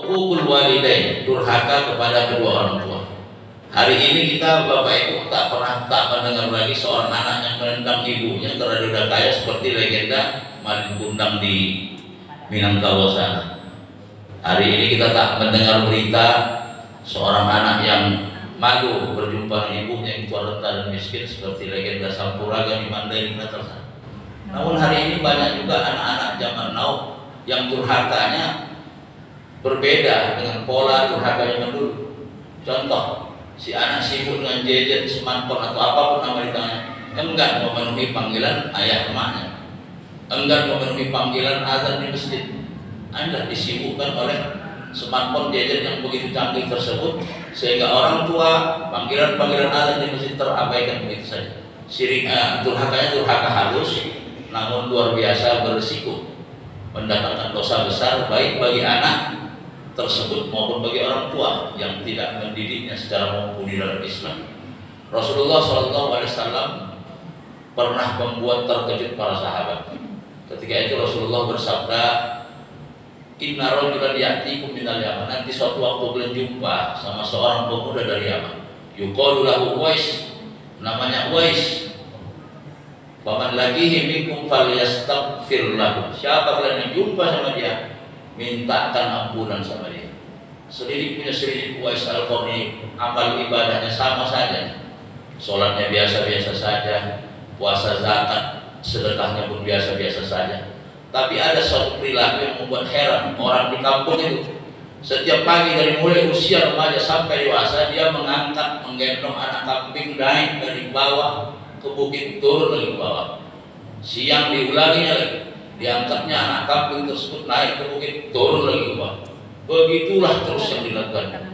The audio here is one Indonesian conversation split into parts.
uqul walidain, durhaka kepada kedua orang tua. Hari ini kita Bapak Ibu tak mendengar lagi seorang anak yang menendang ibunya karena dia udah kaya, seperti legenda Malin Kundang di Minangkabau sana. Hari ini kita tak mendengar berita seorang anak yang malu berjumpa dengan ibunya yang tua renta dan miskin, seperti legenda Sampuraga di Mandailing sana. Namun hari ini banyak juga anak-anak zaman now yang durhakanya berbeda dengan pola durhakanya dulu. Contoh, si anak sibuk dengan gadget, smartphone atau apapun nama di tangannya, enggan memenuhi panggilan ayah emaknya, enggan memenuhi panggilan azan di masjid. Anda disibukkan oleh smartphone, gadget yang begitu canggih tersebut, sehingga orang tua panggilan-panggilan azan di masjid terabaikan begitu saja. Durhakanya durhaka halus, namun luar biasa berisiko, mendatangkan dosa besar baik bagi anak tersebut maupun bagi orang tua yang tidak mendidiknya secara mumpuni dalam Islam. Rasulullah SAW pernah membuat terkejut para sahabat. Ketika itu Rasulullah bersabda, Inna rajulan ya'tikum minal Yaman, nanti suatu waktu kalian jumpa sama seorang pemuda dari Yaman, yuqalu lahu Uwais, namanya Uwais. Paman lagi minkum falyastaghfir lahu. Siapa kalian yang jumpa sama dia, mintakan ampunan sama dia. Selidik punya selidik Uwais Al-Qarni, amal ibadahnya sama saja, sholatnya biasa-biasa saja, puasa zakat sedekahnya pun biasa-biasa saja. Tapi ada suatu perilaku yang membuat heran orang di kampung itu. Setiap pagi dari mulai usia remaja sampai dewasa, dia menggendong anak kambing naik dari bawah ke bukit, turun lagi ke bawah. Siang diulanginya lagi, diangkatnya anak kambing tersebut naik ke bukit, turun lagi ke bawah. Begitulah terus yang dilakukan.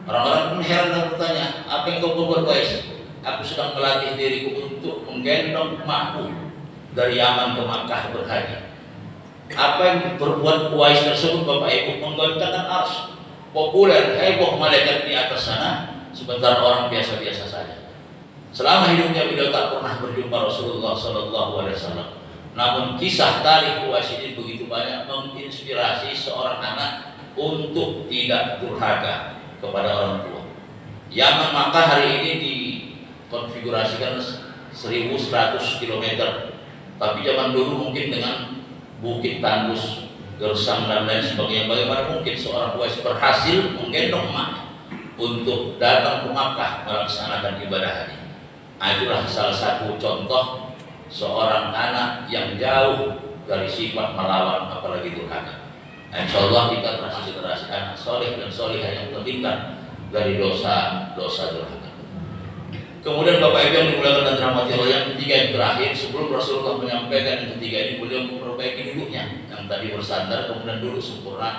Orang-orang pun heran dan bertanya, apa yang kau buat guys? Aku sedang melatih diriku untuk menggendong emakku dari Yaman ke Makkah berhaji. Apa yang berbuat Uwais tersebut Bapak Ibu? Menggoncangkan ars, populer, heboh malaikat di atas sana, sebentar orang biasa-biasa saja. Selama hidupnya beliau tak pernah berjumpa Rasulullah SAW. Namun kisah tarikh Uwais ini begitu banyak menginspirasi seorang anak untuk tidak durhaka kepada orang tua. Yaman Makkah hari ini dikonfigurasikan 1100 km, tapi zaman dulu mungkin dengan bukit tandus, gersang dan lain sebagainya. Bagaimana mungkin seorang Uwais berhasil menggendong emaknya untuk datang ke Makkah melaksanakan ibadah haji? Itulah salah satu contoh seorang anak yang jauh dari sifat melawan apalagi durhaka. Insyaallah kita generasi anak soleh dan solehah yang terhindar dari dosa durhaka. Kemudian Bapak Ibu yang dimuliakan dan dirahmati Allah, yang ketiga yang terakhir, sebelum Rasulullah menyampaikan yang ketiga ini, beliau memperbaiki duduknya. Yang tadi bersandar kemudian duduk sempurna.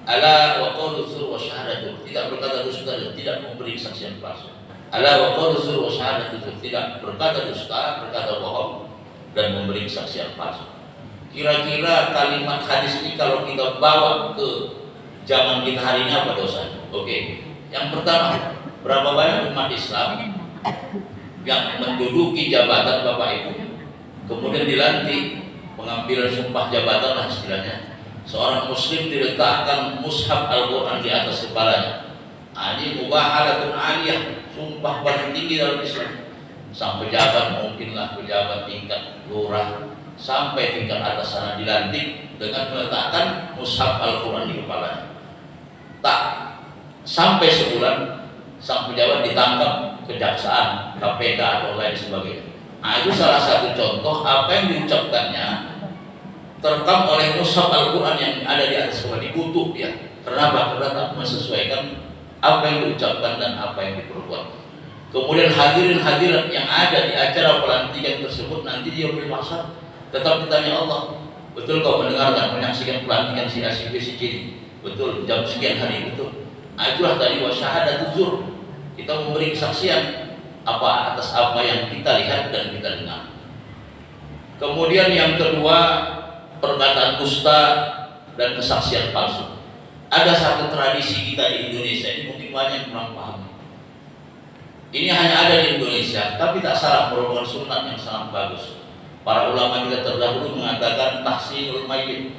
Ala wa qawlu zur wa syahadatu, tidak berkata dusta dan tidak memberi kesaksian palsu. Ala wa qawlu zur wa syahadatu, tidak berkata dusta, berkata bohong dan memberi kesaksian palsu. Kira-kira kalimat hadis ini kalau kita bawa ke zaman kita hari ini apa dosanya? Oke. Yang pertama, berapa banyak umat Islam yang menduduki jabatan Bapak Ibu, kemudian dilantik, pengambilan sumpah jabatan lah istilahnya, seorang muslim diletakkan mushaf Al-Quran di atas kepalanya. Ini mubahalatun aliyah, sumpah paling tinggi dalam Islam. Sang pejabat, mungkinlah pejabat tingkat lurah sampai tingkat atas sana, dilantik dengan meletakkan mushaf Al-Quran di kepalanya. Tak sampai sebulan, sang pejabat ditangkap kejaksaan, KPK atau lain sebagainya. Itu salah satu contoh apa yang diucapkannya terekam oleh mushaf Al-Quran yang ada di atas kepala, dikutuk dia. Kenapa? Karena tak menyesuaikan apa yang diucapkan dan apa yang diperbuat. Kemudian hadirin-hadirat yang ada di acara pelantikan tersebut nanti dia bermaksud tetap ditanya Allah, betul kau mendengarkan, menyaksikan pelantikan si A, si B, si C? Betul, jam sekian hari, betul. Itulah tadi wa syahadatu zur. Kita memberi kesaksian apa atas apa yang kita lihat dan kita dengar. Kemudian yang kedua, perkataan dusta dan kesaksian palsu. Ada satu tradisi kita di Indonesia ini, mungkin banyak yang kurang paham. Ini hanya ada di Indonesia, tapi tak salah, merupakan sunat yang sangat bagus. Para ulama kita terdahulu mengatakan tahsinul mayyit.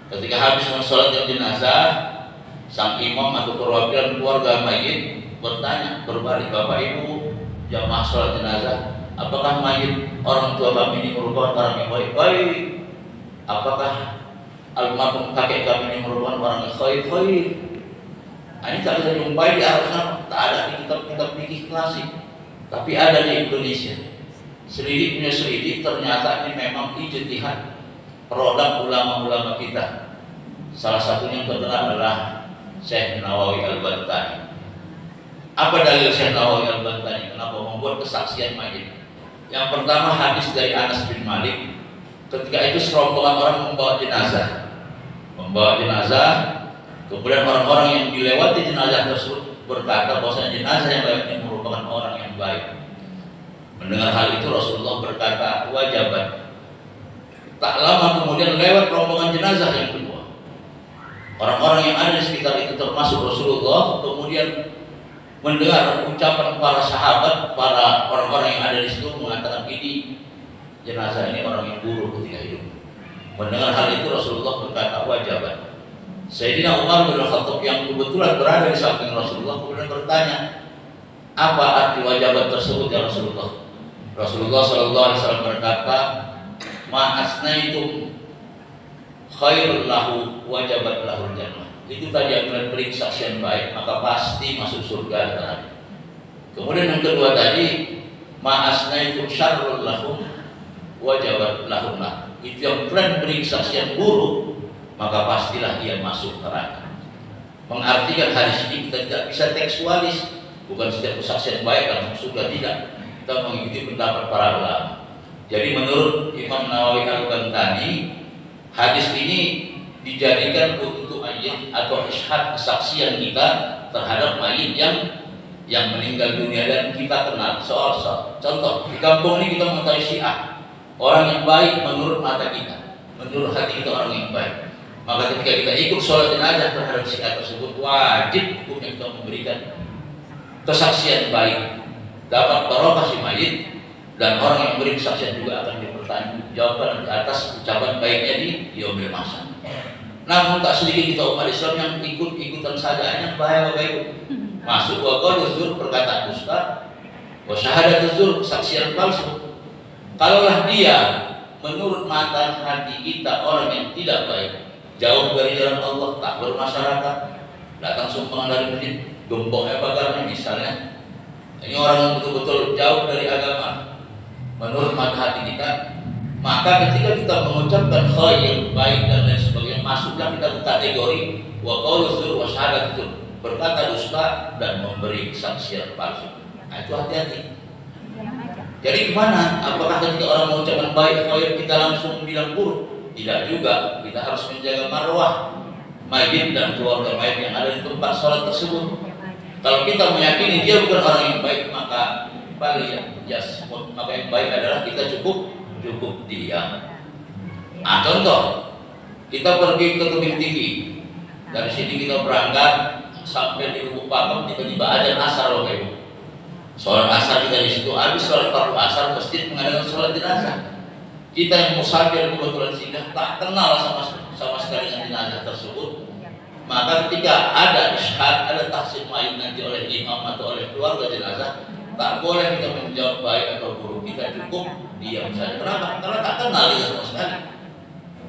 Ketika habis sholat jenazah, sang imam atau perwakilan keluarga mayit bertanya berbalik, Bapak Ibu jamaah sholat jenazah, apakah mayit orang tua kami ini merupakan orang yang baik-baik? Apakah almarhum kakek kami ini merupakan orang yang khair-khair? Ini tak bisa jumpai di Arab sana, tak ada di kitab-kitab fikih klasik, tapi ada di Indonesia. Selidiknya selidik, ternyata ini memang ijtihad produk ulama-ulama kita. Salah satunya yang terkenal adalah Syekh Nawawi Al-Bantani. Apa dalil Syekh Nawawi Al-Bantani kenapa membuat kesaksian mayit? Yang pertama, hadis dari Anas bin Malik. Ketika itu serombongan orang membawa jenazah, kemudian orang-orang yang dilewati jenazah tersebut berkata bahwa jenazah yang lewat ini merupakan orang yang baik. Mendengar hal itu Rasulullah berkata, wajabat. Tak lama kemudian lewat rombongan jenazah yang kedua. Orang-orang yang ada di sekitar itu termasuk Rasulullah kemudian mendengar ucapan para sahabat, para orang-orang yang ada di situ mengatakan ini jenazah ini orang yang buruk ketika hidup. Mendengar hal itu Rasulullah berkata, wajabat. Sayyidina Umar bin Khattab yang kebetulan berada di samping Rasulullah kemudian bertanya, apa arti wajabat tersebut ya Rasulullah? Rasulullah SAW berkata, ma'asnaitum khairul lahu wajabat lahul jannah. Itu tadi yang memberi kesaksian baik maka pasti masuk surga. Kemudian yang kedua tadi, ma'asnaitum syarrul lahum wajabat lahum nar. Itu yang kalian beri kesaksian buruk maka pastilah dia masuk neraka. Mengartikan hadis ini kita tidak bisa tekstualis, bukan setiap kesaksian baik langsung surga, tidak. Kita mengikuti pendapat para ulama. Jadi menurut Imam Nawawi Al-Bantani, hadis ini dijadikan untuk mayit atau isyhad kesaksian kita terhadap mayit yang meninggal dunia dan kita kenal. Soal contoh di kampung ini kita mengetahui Syiah, orang yang baik menurut mata kita, menurut hati kita orang yang baik. Maka ketika kita ikut sholat jenazah terhadap Syiah tersebut, wajib hukumnya kita memberikan kesaksian baik, dapat barokah si mayit, dan orang yang memberi kesaksian juga akan dipertanggungjawabkan di atas ucapan baiknya di yaumil mahsyar. Namun tak sedikit kita umat Islam yang ikut-ikutan saja, yang bahaya itu masuk wa qaul zur, perkataan dusta, wa syahadat zur, kesaksian palsu. Kalaulah dia menurut mata hati kita orang yang tidak baik, jauh dari jalan Allah, tak bermasyarakat, datang sumbangan dari masjid, gemboknya bakarnya misalnya, ini orang yang betul-betul jauh dari agama menurut mata hati kita, maka ketika kita mengucapkan khair, baik dan lain sebagainya, masuklah kita ke kategori wa qaulu zur wa syahadat zur, berkata dusta dan memberi kesaksian palsu. Nah, itu hati-hati. Jadi gimana? Apakah ketika orang mengucapkan baik khair kita langsung bilang buruk? Tidak juga. Kita harus menjaga marwah mayit dan keluarga mayit yang ada di tempat sholat tersebut. Kalau kita meyakini dia bukan orang yang baik, maka maka yang baik adalah kita cukup diam. Nah, contoh, kita pergi ke Tebing Tinggi, dari sini kita berangkat sampai di Lubuk Pakam, tiba-tiba ada asar loh Ibu. Sholat asar kita di situ, habis sholat fardu asar masjid mengadakan sholat jenazah. Kita yang musafir kebetulan singgah tak kenal sama sekali dengan jenazah tersebut, maka ketika ada isyhad, ada tahsin mayit nanti oleh imam atau oleh keluarga jenazah, tak boleh kita menjawab baik atau buruk, kita cukup diam saja. Kenapa? Karena tak kenal dia sama sekali.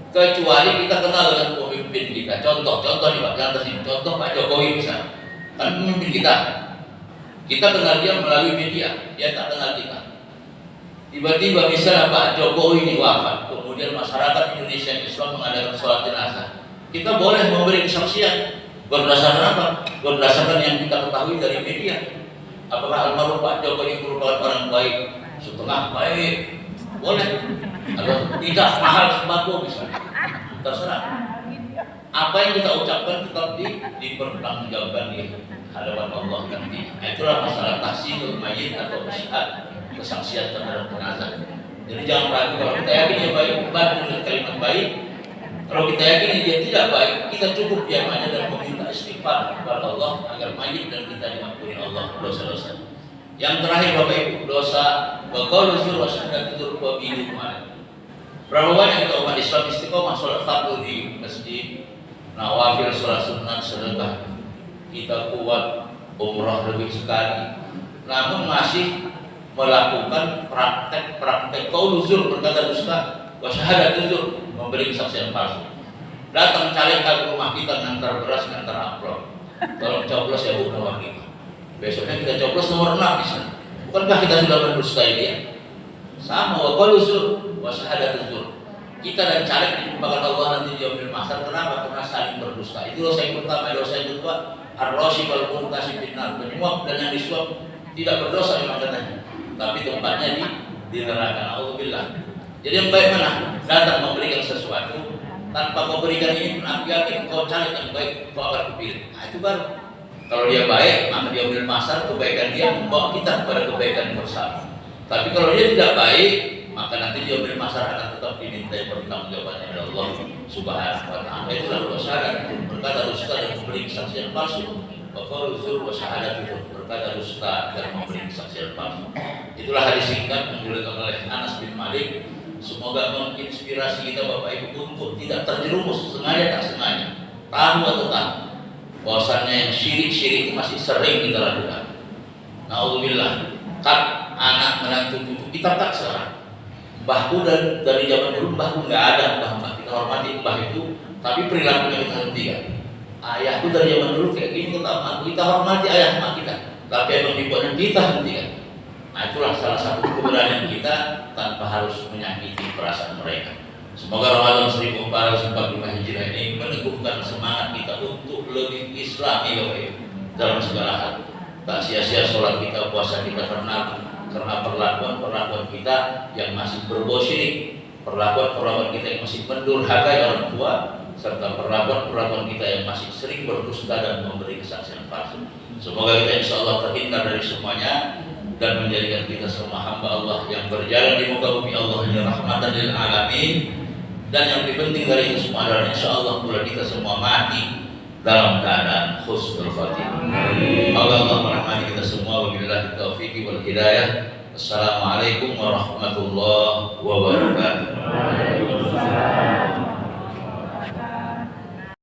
Kecuali kita kenal dengan pemimpin kita. Contoh nih Pak, jangan tersinggung. Contoh Pak Jokowi misalnya, kan pemimpin kita. Kita kenal dia melalui media, dia tak kenal kita. Tiba-tiba misalnya Pak Jokowi ini wafat, kemudian masyarakat Indonesia yang Islam mengadakan sholat jenazah. Kita boleh memberi kesaksian berdasarkan apa? Berdasarkan yang kita ketahui dari media. Apakah almarhum Pak Jokowi merupakan orang baik, setengah baik, boleh. Atau tidak mahal sembako misalnya, terserah. Apa yang kita ucapkan tetap dipertanggungjawabkan di hadapan Allah nanti. Itulah masalah tahsinul mayit atau isyhad, kesaksian terhadap jenazah. Jadi jangan ragu, kalau kita yakin dia baik, bantu dengan kalimat baik. Kalau kita yakin dia tidak baik, kita cukup diam aja dan meminta istighfar kepada Allah agar mayit dan kita diampuni Allah dosa-dosa. Yang terakhir Bapak Ibu, dosa qaul zur wa syahadat zur wa bihi kemarin. Berapa banyak kita umat Islam istiqomah sholat fardu di masjid, nawafil, sholat sunat, sedekah. kita kuat umrah lebih sekali, namun masih melakukan praktek qaul zur, berkata dusta, wa syahadat zur, memberi kesaksian palsu. Datang caleg ke rumah kita ngantar beras, ngantar amplop, tolong coblos ya Bu nomor 5. Besoknya kita coblos nomor 6 misalnya. Bukankah kita sudah mendustai dia? Sama wa qaul zur wa syahadat zur. Kita dan caleg dilupakan Allah nanti di yaumil mahsyar. Kenapa? Karena saling berdusta. Itu dosa yang pertama. Dosa yang kedua, ar-rasyib wal muhtasib binar, penyuap dan yang disuap tidak berdosa memang katanya, tapi tempatnya di neraka. Alhamdulillah. Jadi yang baik mana? Datang memberikan sesuatu tanpa kau berikan ini, aku yakin kau caleg yang baik, kau akan kepilih. Nah, itu baru. Kalau dia baik, maka dia yaumil mahsyar kebaikan dia membawa kita kepada kebaikan bersama. Tapi kalau dia tidak baik, maka nanti dia yaumil mahsyar akan tetap dimintai pertanggungjawabannya oleh Allah Subhanahu wa taala. Itulah dosa dan berkata dusta dan memberi kesaksian palsu. Qaul zur wa syahadat zur, berkata dusta dan memberi kesaksian palsu. Itulah hadis singkat yang diriwayatkan oleh Anas bin Malik. Semoga menginspirasi kita Bapak Ibu untuk tidak terjerumus sengaja tak sengaja, tahu atau tak, bahwasannya yang syirik-syirik masih sering kita lakukan. Naudzubillah. Kat anak menantu cucu kita tak sekarang. Mbahku dari zaman dulu mbahku nggak ada mbah kita hormati mbah itu, tapi perilakunya kita hentikan. Ayahku dari zaman dulu kayak gini kita hormati ayah mak kita, tapi emang dibuatnya kita hentikan. Nah, itulah salah satu keberanian kita tanpa harus menyakiti perasaan mereka. Semoga Ramadan 1445 Hijriah ini meneguhkan semangat kita untuk lebih Islami Bapak Ibu dalam segala hal. Tak sia-sia sholat kita, puasa kita karena perlakuan kita yang masih berbau syirik, perlakuan kita yang masih mendurhakai orang tua, serta perlakuan kita yang masih sering berdusta dan memberi kesaksian palsu. Semoga kita insya Allah terhindar dari semuanya dan menjadikan kita semua hamba Allah yang berjalan di muka bumi Allah ini rahmatan lil alamin. Dan yang lebih penting dari itu semua adalah insya Allah pula kita semua mati dalam keadaan husnul khatimah. Allah merahmati kita semua. Wabillahi taufiq wal hidayah. Assalamualaikum warahmatullahi wabarakatuh.